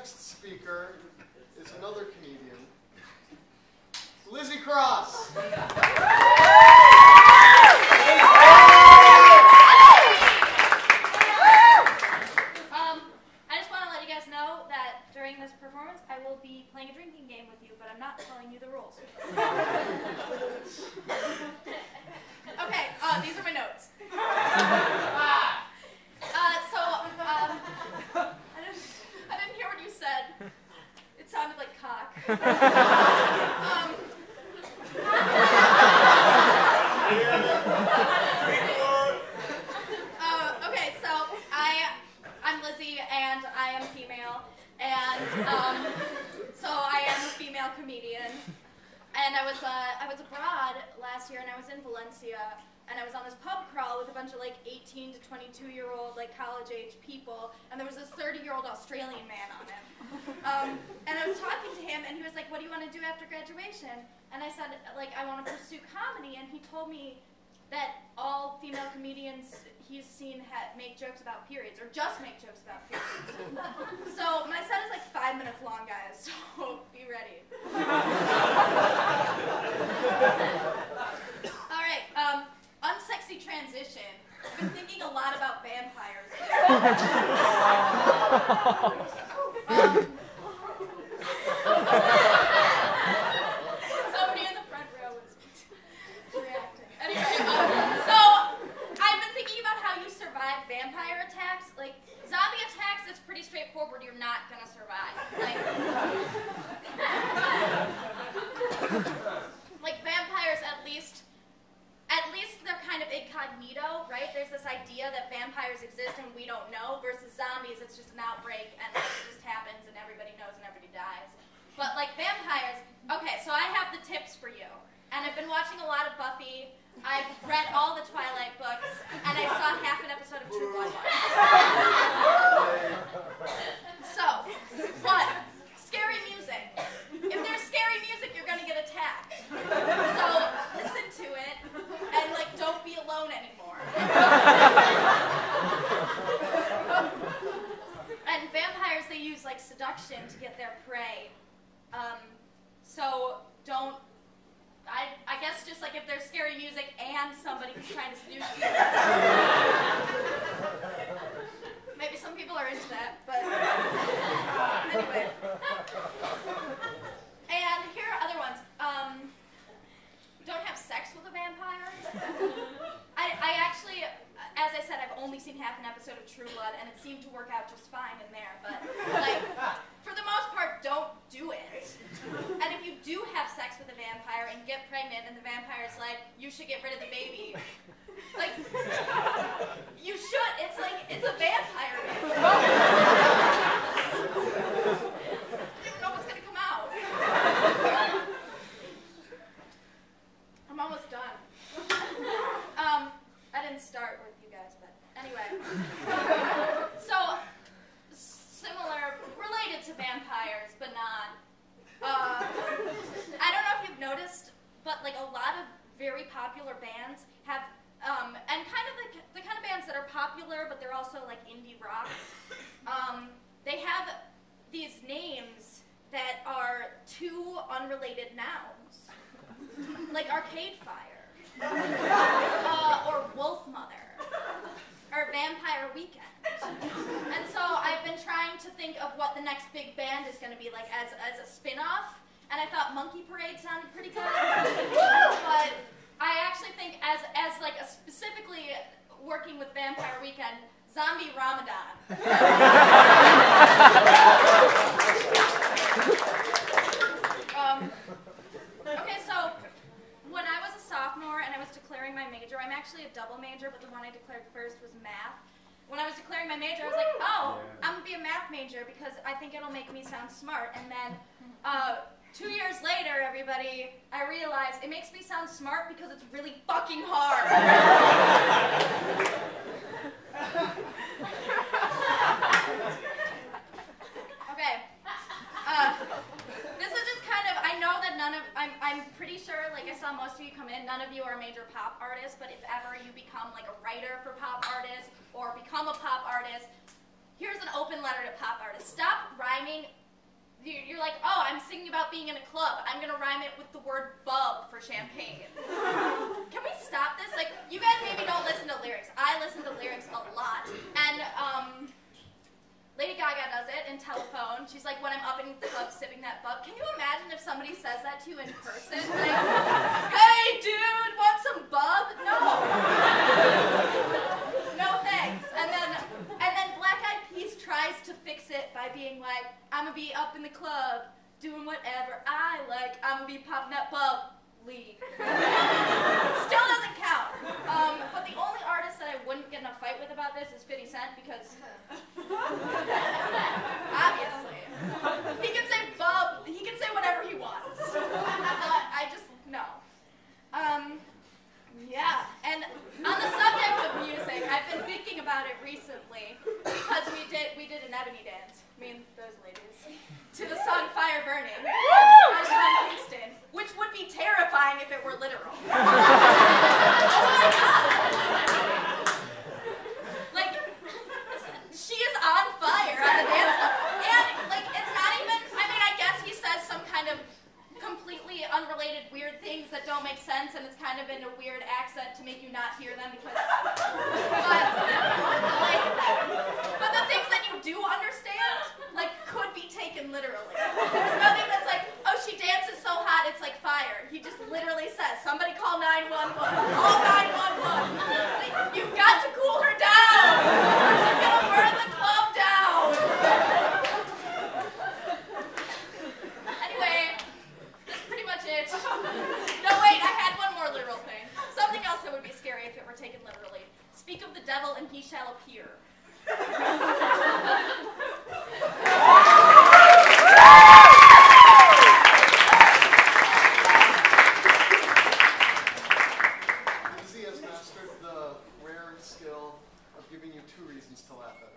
next speaker is another comedian, Lizzie Cross. I just want to let you guys know that during this performance, I will be playing a drinking game with you, but I'm not telling you the rules. Okay, these are my notes. I didn't hear what you said. It sounded like cock. Okay, so I'm Lizzie, and I am female, and so I am a female comedian. And I was abroad last year, and I was in Valencia, and I was on this pub crawl with a bunch of like 18 to 22-year-old like college-age people, and there was this 30-year-old Australian man on it. And I was talking to him, and he was like, "What do you want to do after graduation?" And I said, like, "I want to pursue comedy." And he told me that all female comedians he's seen make jokes about periods, or just make jokes about periods. So my set is like 5 minutes long, guys, so be ready. All right, unsexy transition. I've been thinking a lot about vampires. Somebody in the front row was reacting. Anyway, so I've been thinking about how you survive vampire attacks. Like, zombie attacks, it's pretty straightforward. You're not gonna survive. Like vampires, at least they're kind of incognito, right? There's this idea that vampires exist and we don't know, versus zombies, it's just an outbreak and it just happens and everybody knows and everybody dies. But like vampires, okay, so I have the tips for you. And I've been watching a lot of Buffy. I've read all the Twilight books, and I saw half an episode of True Blood. So, 1, scary music. If there's scary music, you're gonna get attacked. So, listen to it, and like, don't be alone anymore. And vampires, they use like seduction to get their prey. So, don't. I guess just like if there's scary music and somebody who's trying to seduce you. Maybe some people are into that, but anyway. And here are other ones. Don't have sex with a vampire. I actually, as I said, I've only seen half an episode of True Blood, and it seemed to work out just fine in there, but like, for the most part, don't do it. And if you do have sex with a vampire and get pregnant and the vampire's like, you should get rid of the baby, like, you should. It's like, it's a vampire. You don't know what's going to come out. I'm almost done. I didn't start with you guys, but anyway. So, similar, related to vampires, but not. I don't know if you've noticed, but like a lot of very popular bands have, and kind of the kind of bands that are popular, but they're also like indie rock. They have these names that are two unrelated nouns, like Arcade Fire, or Wolf Mother, or Vampire Weekend. And so I've been trying to think of what the next big band is going to be like as a spin-off, and I thought Monkey Parade sounded pretty good. But I actually think as like a specifically working with Vampire Weekend, Zombie Ramadan. Okay, so when I was a sophomore and I was declaring my major, I'm actually a double major, but the one I declared first was math. When I was declaring my major, I was like, oh, I'm going to be a math major because I think it'll make me sound smart. And then 2 years later, everybody, I realized it makes me sound smart because it's really fucking hard. Okay. This is just kind of, I know that I'm pretty sure, like I saw most of you come in, none of you are major pop artists, but if ever you become like a writer for pop artists or become a pop artist, here's an open open letter to pop artists. Stop rhyming. You're like, oh, I'm singing about being in a club. I'm going to rhyme it with the word bub for champagne. Can we stop this? Like, you guys maybe don't listen to lyrics. I listen to lyrics a lot. And Lady Gaga does it in Telephone. She's like, when I'm up in the club sipping that bub. Can you imagine if somebody says that to you in person? Like, hey, dude, want some bub? No. No thanks. And then Black Eyed Peas tries to fix it by being like, I'm gonna be up in the club doing whatever I like. I'm gonna be popping that bub. League. Still doesn't count. But the only artist that I wouldn't get in a fight with about this is 50 Cent because obviously he can say bub. He can say whatever he wants. I just no. Yeah, and on the subject of music, I've been thinking about it recently because we did an ebony dance, me and those ladies, to the song Fire Burning by Sean Kingston, which would be terrifying if it were literal. Oh my God! Like, she is on fire on the dance floor, and like, it's not even, I mean, I guess he says some kind of completely unrelated weird things that don't make sense, and it's kind of in a weird accent to make you not hear them because but the things that you do understand like could be taken literally. There's nothing that's like, oh, she dances so hot it's like fire. He just literally says, somebody call 911. Call 911. Like, you've got to cool her down. She's gonna burn the club down. Anyway, that's pretty much it. No, wait, I had one more literal thing. Something else that would be scary if it were taken literally. Speak of the devil and he shall appear. Lizzie has mastered the rare skill of giving you 2 reasons to laugh at her.